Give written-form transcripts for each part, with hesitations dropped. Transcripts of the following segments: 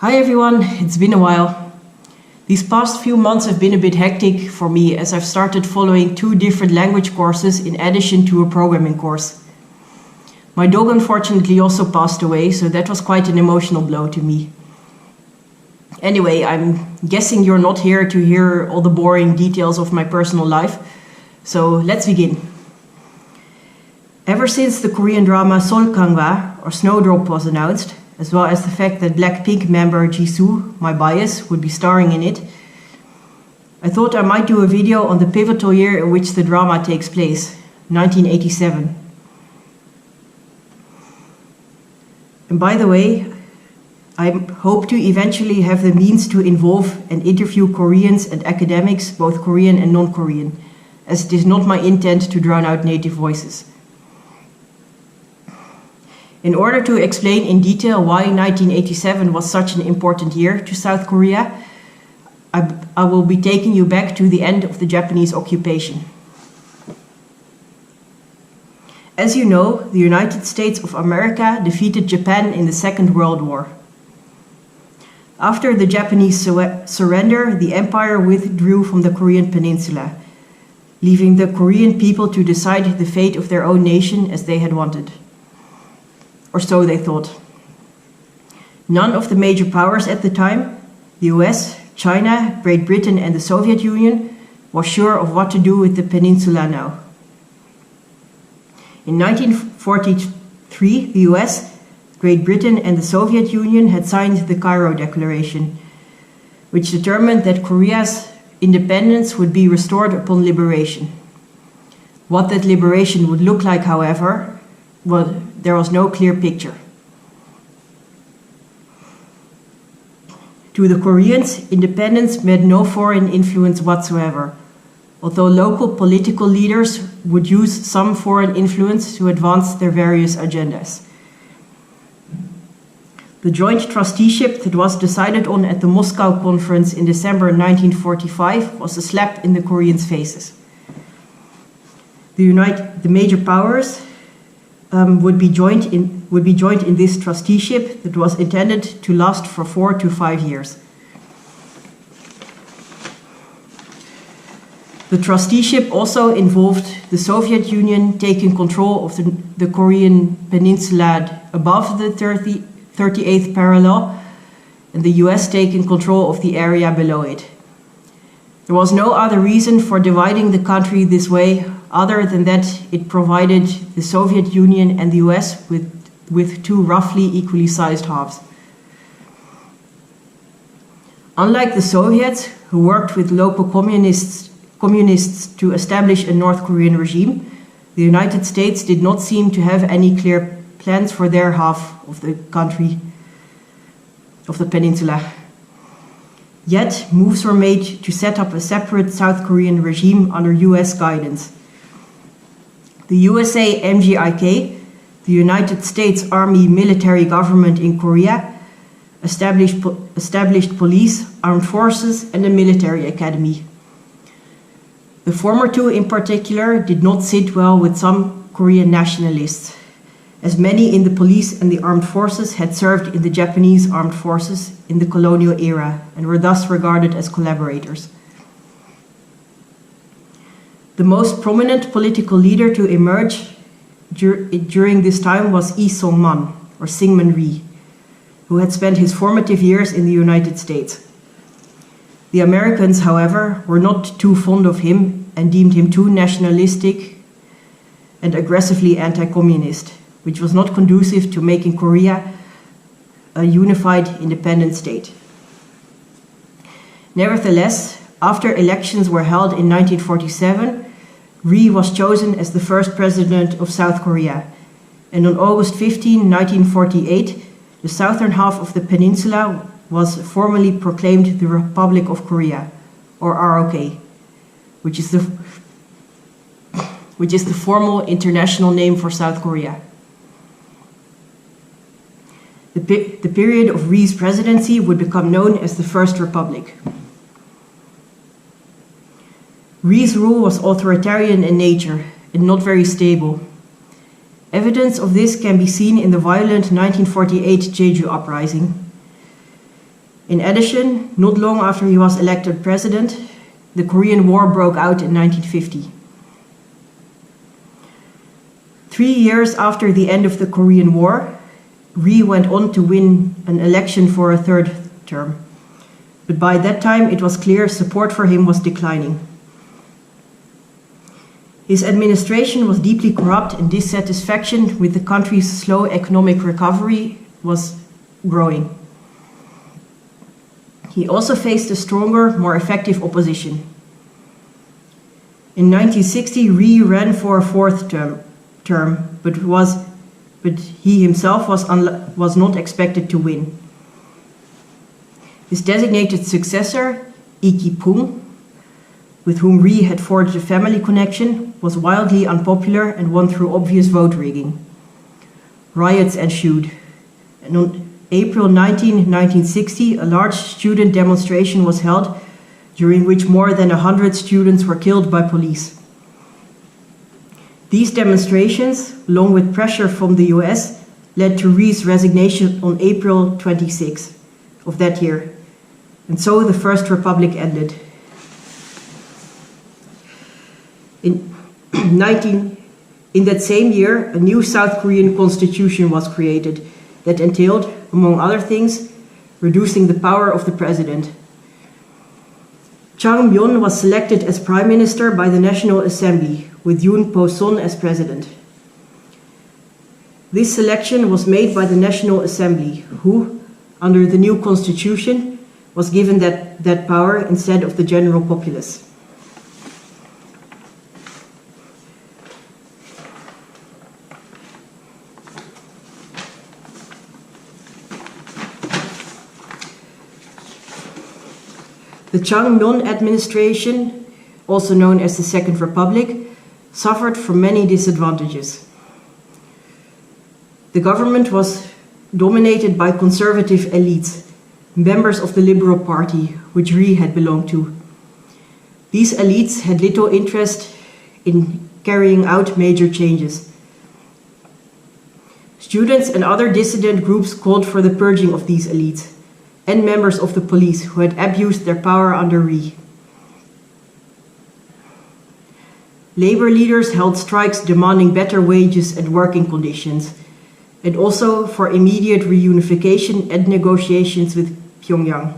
Hi everyone, it's been a while. These past few months have been a bit hectic for me as I've started following 2 different language courses in addition to a programming course. My dog unfortunately also passed away, so that was quite an emotional blow to me. Anyway, I'm guessing you're not here to hear all the boring details of my personal life, so let's begin. Ever since the Korean drama Solkangwa or Snowdrop was announced, as well as the fact that Blackpink member Jisoo, my bias, would be starring in it, I thought I might do a video on the pivotal year in which the drama takes place, 1987. And by the way, I hope to eventually have the means to involve and interview Koreans and academics, both Korean and non-Korean, as it is not my intent to drown out native voices. In order to explain in detail why 1987 was such an important year to South Korea, I will be taking you back to the end of the Japanese occupation. As you know, the United States of America defeated Japan in the Second World War. After the Japanese surrender, the empire withdrew from the Korean peninsula, leaving the Korean people to decide the fate of their own nation as they had wanted. Or so they thought. None of the major powers at the time, the US, China, Great Britain and the Soviet Union, was sure of what to do with the peninsula now. In 1943, the US, Great Britain and the Soviet Union had signed the Cairo Declaration, which determined that Korea's independence would be restored upon liberation. What that liberation would look like, however, there was no clear picture. To the Koreans, independence meant no foreign influence whatsoever, although local political leaders would use some foreign influence to advance their various agendas. The joint trusteeship that was decided on at the Moscow conference in December 1945 was a slap in the Koreans' faces. The major powers would be joined in this trusteeship that was intended to last for 4 to 5 years. The trusteeship also involved the Soviet Union taking control of the Korean peninsula above the 38th parallel and the US taking control of the area below it. There was no other reason for dividing the country this way other than that it provided the Soviet Union and the US with 2 roughly equally sized halves. Unlike the Soviets, who worked with local communists to establish a North Korean regime, the United States did not seem to have any clear plans for their half of the country, of the peninsula. Yet, moves were made to set up a separate South Korean regime under US guidance. The USA MGIK, the United States Army military government in Korea, established police, armed forces, and a military academy. The former 2 in particular did not sit well with some Korean nationalists, as many in the police and the armed forces had served in the Japanese armed forces in the colonial era and were thus regarded as collaborators. The most prominent political leader to emerge during this time was Lee Sung-man, or Syngman Rhee, who had spent his formative years in the United States. The Americans, however, were not too fond of him and deemed him too nationalistic and aggressively anti-communist, which was not conducive to making Korea a unified independent state. Nevertheless, after elections were held in 1947, Rhee was chosen as the first president of South Korea, and on August 15, 1948, the southern half of the peninsula was formally proclaimed the Republic of Korea, or ROK, which is the formal international name for South Korea. The period of Rhee's presidency would become known as the First Republic. Rhee's rule was authoritarian in nature and not very stable. Evidence of this can be seen in the violent 1948 Jeju Uprising. In addition, not long after he was elected president, the Korean War broke out in 1950. 3 years after the end of the Korean War, Ri went on to win an election for a third term. But by that time, it was clear support for him was declining. His administration was deeply corrupt, and dissatisfaction with the country's slow economic recovery was growing. He also faced a stronger, more effective opposition. In 1960, Ri ran for a fourth term, but he himself was not expected to win. His designated successor, Lee Ki-pung, with whom Ri had forged a family connection, was wildly unpopular and won through obvious vote rigging. Riots ensued, and on April 19, 1960, a large student demonstration was held, during which more than 100 students were killed by police. These demonstrations, along with pressure from the US, led to Ri's resignation on April 26 of that year, and so the First Republic ended. In that same year, a new South Korean constitution was created that entailed, among other things, reducing the power of the president. Chang Myon was selected as prime minister by the National Assembly, with Yoon Po-son as president. This selection was made by the National Assembly, who, under the new constitution, was given that power instead of the general populace. The Chang Myon administration, also known as the Second Republic, suffered from many disadvantages. The government was dominated by conservative elites, members of the Liberal Party, which Ri had belonged to. These elites had little interest in carrying out major changes. Students and other dissident groups called for the purging of these elites, and members of the police who had abused their power under Ri. Labor leaders held strikes demanding better wages and working conditions, and also for immediate reunification and negotiations with Pyongyang.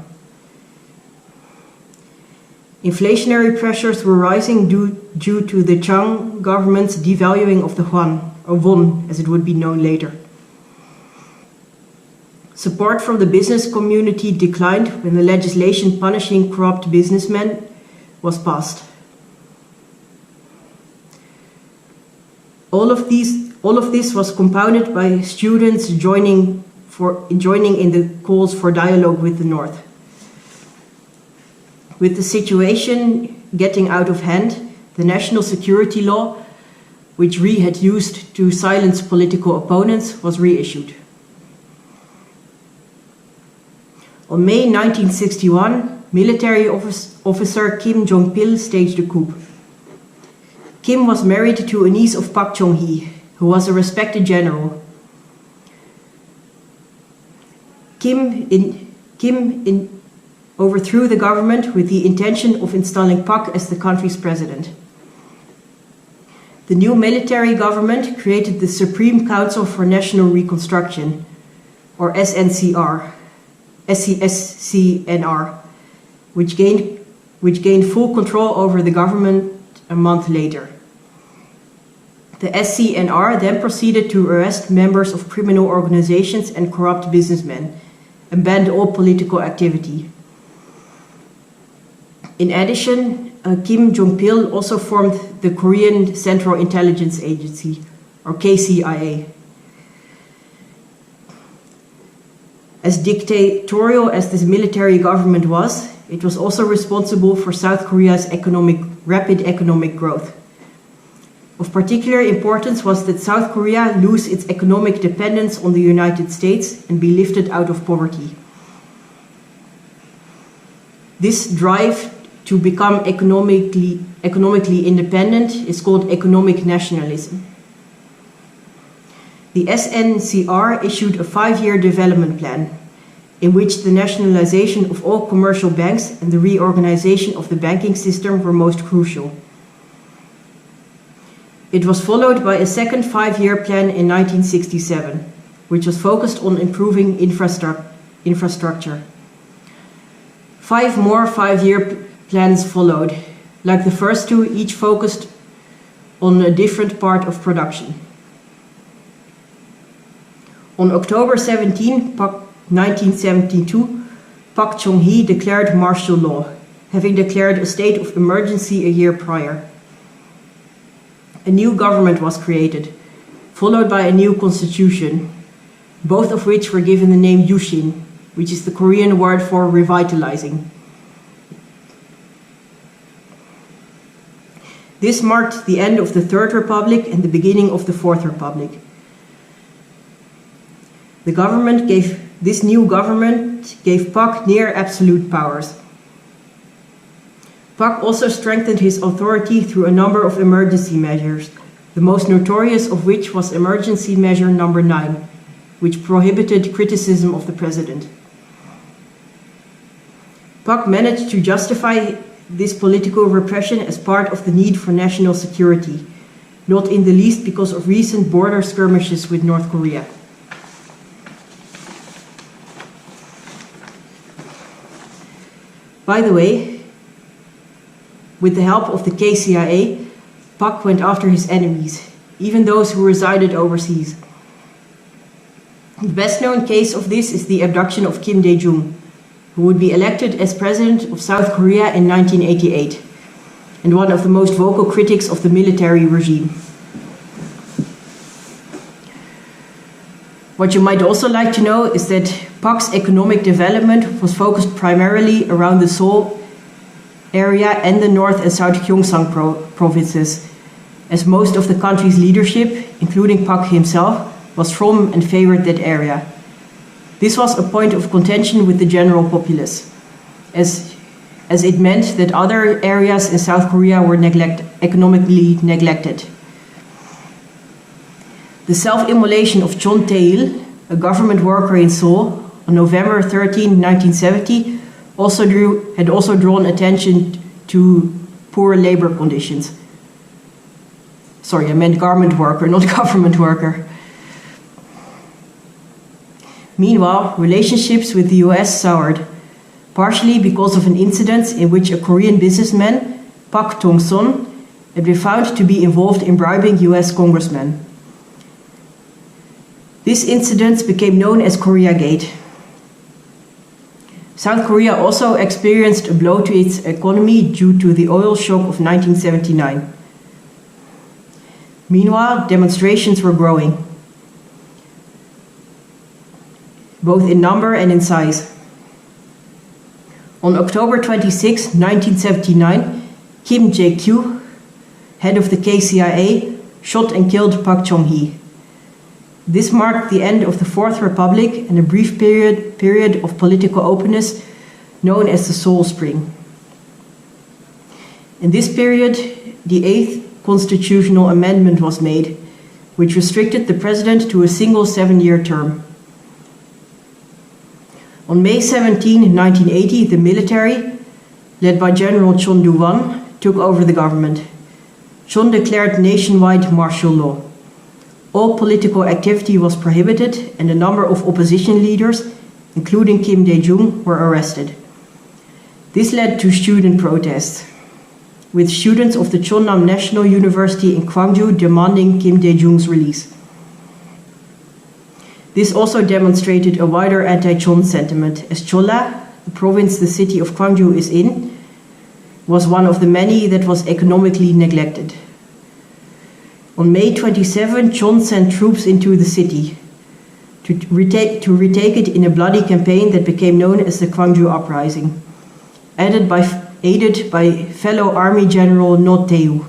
Inflationary pressures were rising due to the Chang government's devaluing of the yuan, or won as it would be known later. Support from the business community declined when the legislation punishing corrupt businessmen was passed. All of this was compounded by students joining in the calls for dialogue with the North. With the situation getting out of hand, the national security law, which Ri had used to silence political opponents, was reissued. On May 1961, military officer Kim Jong-pil staged a coup. Kim was married to a niece of Pak Chung-hee, who was a respected general. Kim overthrew the government with the intention of installing Pak as the country's president. The new military government created the Supreme Council for National Reconstruction, or SNCR, which gained full control over the government a month later. The SCNR then proceeded to arrest members of criminal organizations and corrupt businessmen and banned all political activity. In addition, Kim Jong-pil also formed the Korean Central Intelligence Agency, or KCIA. As dictatorial as this military government was, it was also responsible for South Korea's rapid economic growth. Of particular importance was that South Korea lose its economic dependence on the United States and be lifted out of poverty. This drive to become economically independent is called economic nationalism. The SNCR issued a 5-year development plan, in which the nationalization of all commercial banks and the reorganization of the banking system were most crucial. It was followed by a second 5-year plan in 1967, which was focused on improving infrastructure. 5 more 5-year plans followed. Like the first 2, each focused on a different part of production. On October 17, 1972, Pak Chung-hee declared martial law, having declared a state of emergency a year prior. A new government was created, followed by a new constitution, both of which were given the name Yushin, which is the Korean word for revitalizing. This marked the end of the Third Republic and the beginning of the Fourth Republic. This new government gave Pak near absolute powers. Pak also strengthened his authority through a number of emergency measures, the most notorious of which was Emergency Measure Number 9, which prohibited criticism of the president. Pak managed to justify this political repression as part of the need for national security, not in the least because of recent border skirmishes with North Korea. By the way, with the help of the KCIA, Pak went after his enemies, even those who resided overseas. The best known case of this is the abduction of Kim Dae-jung, who would be elected as president of South Korea in 1988, and one of the most vocal critics of the military regime. What you might also like to know is that Pak's economic development was focused primarily around the Seoul area and the North and South Gyeongsang provinces, as most of the country's leadership, including Pak himself, was from and favored that area. This was a point of contention with the general populace, as it meant that other areas in South Korea were economically neglected. The self-immolation of Chon Tae-il, a government worker in Seoul, on November 13, 1970, had also drawn attention to poor labor conditions. Sorry, I meant garment worker, not government worker. Meanwhile, relationships with the US soured, partially because of an incident in which a Korean businessman, Pak Tong-son, had been found to be involved in bribing US congressmen. This incident became known as Koreagate. South Korea also experienced a blow to its economy due to the oil shock of 1979. Meanwhile, demonstrations were growing, both in number and in size. On October 26, 1979, Kim Jae-kyu, head of the KCIA, shot and killed Pak Chung-hee. This marked the end of the Fourth Republic and a brief period of political openness known as the Seoul Spring. In this period, the 8th constitutional amendment was made, which restricted the president to a single 7-year term. On May 17, 1980, the military, led by General Chon Do-won, took over the government. Chon declared nationwide martial law. All political activity was prohibited, and a number of opposition leaders, including Kim Dae-jung, were arrested. This led to student protests, with students of the Chonnam National University in Gwangju demanding Kim Dae-jung's release. This also demonstrated a wider anti-Chon sentiment, as Cholla, the province the city of Gwangju is in, was one of the many that was economically neglected. On May 27, Chon sent troops into the city to retake it in a bloody campaign that became known as the Congo Uprising, aided by fellow Army General No Tae-woo.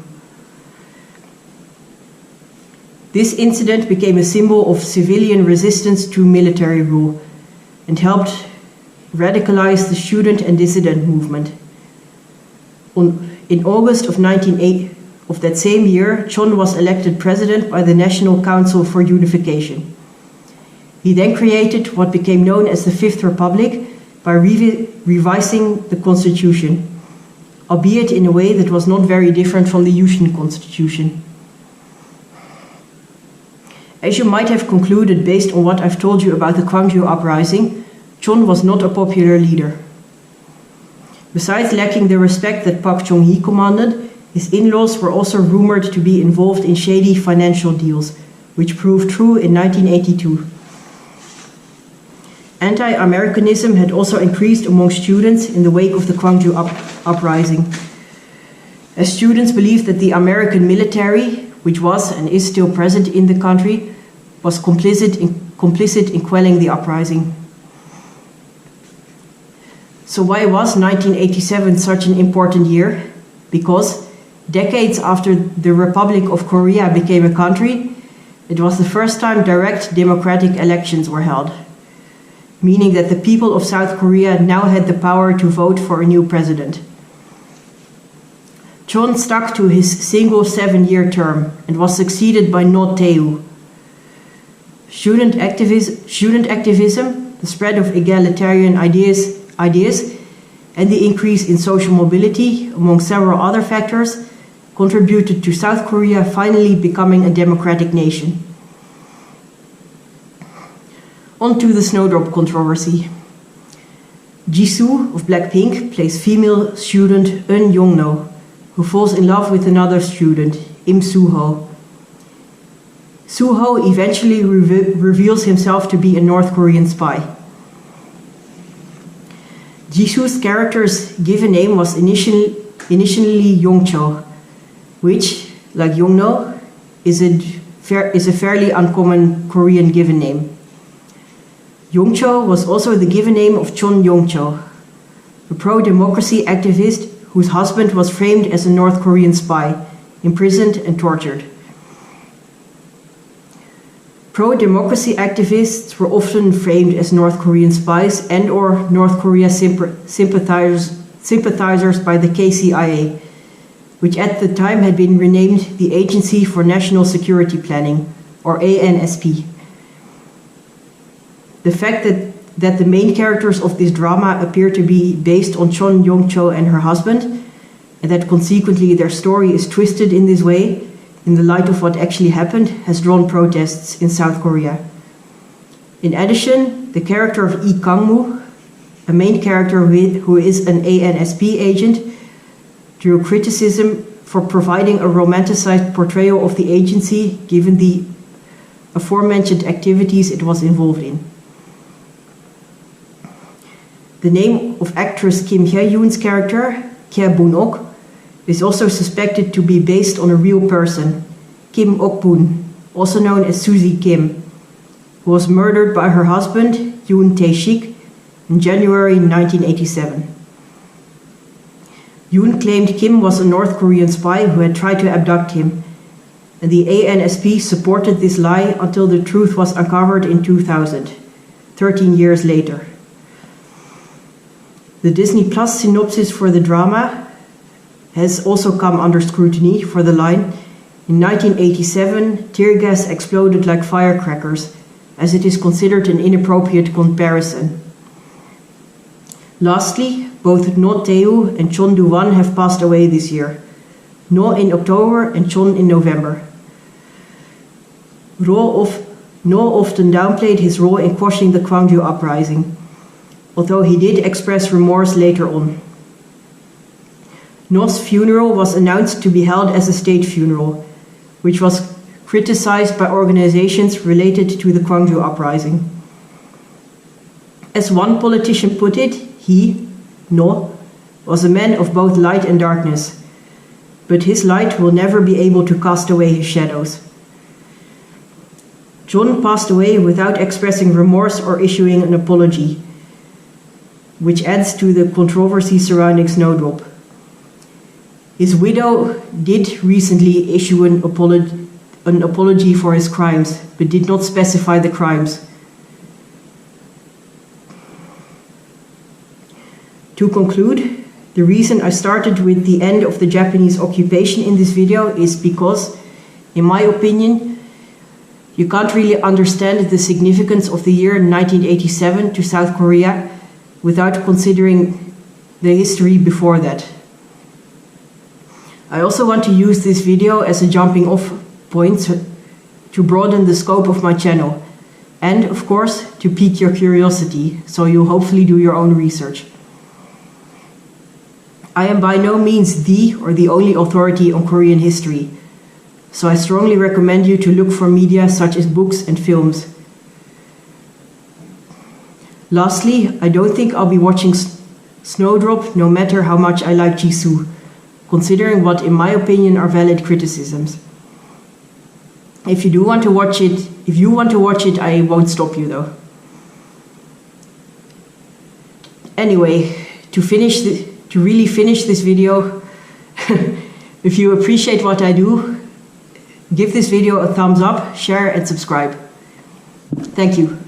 This incident became a symbol of civilian resistance to military rule and helped radicalize the student and dissident movement. In August of that same year, Chon was elected president by the National Council for Unification. He then created what became known as the Fifth Republic by revising the constitution, albeit in a way that was not very different from the Yushin constitution. As you might have concluded based on what I've told you about the Congo Uprising, Chon was not a popular leader. Besides lacking the respect that Pak Chung-hee commanded, his in-laws were also rumored to be involved in shady financial deals, which proved true in 1982. Anti-Americanism had also increased among students in the wake of the Congo Uprising, as students believed that the American military, which was and is still present in the country, was complicit in quelling the uprising. So why was 1987 such an important year? Because decades after the Republic of Korea became a country, it was the first time direct democratic elections were held, meaning that the people of South Korea now had the power to vote for a new president. Chon stuck to his single 7-year term and was succeeded by No Tae-woo. Student activism, the spread of egalitarian ideas, and the increase in social mobility, among several other factors, contributed to South Korea finally becoming a democratic nation. On to the Snowdrop controversy. Jisoo of Blackpink plays female student Eun Young-no, who falls in love with another student, Im Soo-ho. Soo-ho eventually reveals himself to be a North Korean spy. Jisoo's character's given name was initially Yongcho, which, like Young-no, is a fairly uncommon Korean given name. Yongcho was also the given name of Chon Yongcho, a pro-democracy activist whose husband was framed as a North Korean spy, imprisoned and tortured. Pro-democracy activists were often framed as North Korean spies and/or North Korea sympathizers by the KCIA, which at the time had been renamed the Agency for National Security Planning, or ANSP. The fact that the main characters of this drama appear to be based on Chon Yong-cho and her husband, and that consequently their story is twisted in this way, in the light of what actually happened, has drawn protests in South Korea. In addition, the character of Lee Kang-moo, a main character who is an ANSP agent, drew criticism for providing a romanticized portrayal of the agency given the aforementioned activities it was involved in. The name of actress Kim Hye-yoon's character, Kya Boon-ok, is also suspected to be based on a real person, Kim Ok-boon, also known as Suzy Kim, who was murdered by her husband, Yoon Tae-shik, in January 1987. Yoon claimed Kim was a North Korean spy who had tried to abduct him, and the ANSP supported this lie until the truth was uncovered in 2000, 13 years later. The Disney Plus synopsis for the drama has also come under scrutiny for the line, "In 1987, tear gas exploded like firecrackers," as it is considered an inappropriate comparison. Lastly, both No Tae-woo and Chon Do-won have passed away this year, No in October and Chon in November. No often downplayed his role in quashing the Congo Uprising, although he did express remorse later on. No's funeral was announced to be held as a state funeral, which was criticized by organizations related to the Congo Uprising. As one politician put it, he, No, was a man of both light and darkness, but his light will never be able to cast away his shadows. John passed away without expressing remorse or issuing an apology, which adds to the controversy surrounding Snowdrop. His widow did recently issue an apology for his crimes, but did not specify the crimes. To conclude, the reason I started with the end of the Japanese occupation in this video is because, in my opinion, You can't really understand the significance of the year 1987 to South Korea without considering the history before that. I also want to use this video as a jumping off point to broaden the scope of my channel, and of course to pique your curiosity, so you'll hopefully do your own research. I am by no means the only authority on Korean history, so I strongly recommend you to look for media such as books and films. Lastly, I don't think I'll be watching Snowdrop no matter how much I like Jisoo, considering what in my opinion are valid criticisms. If you want to watch it, I won't stop you though. Anyway, to really finish this video, if you appreciate what I do, give this video a thumbs up, share and subscribe. Thank you.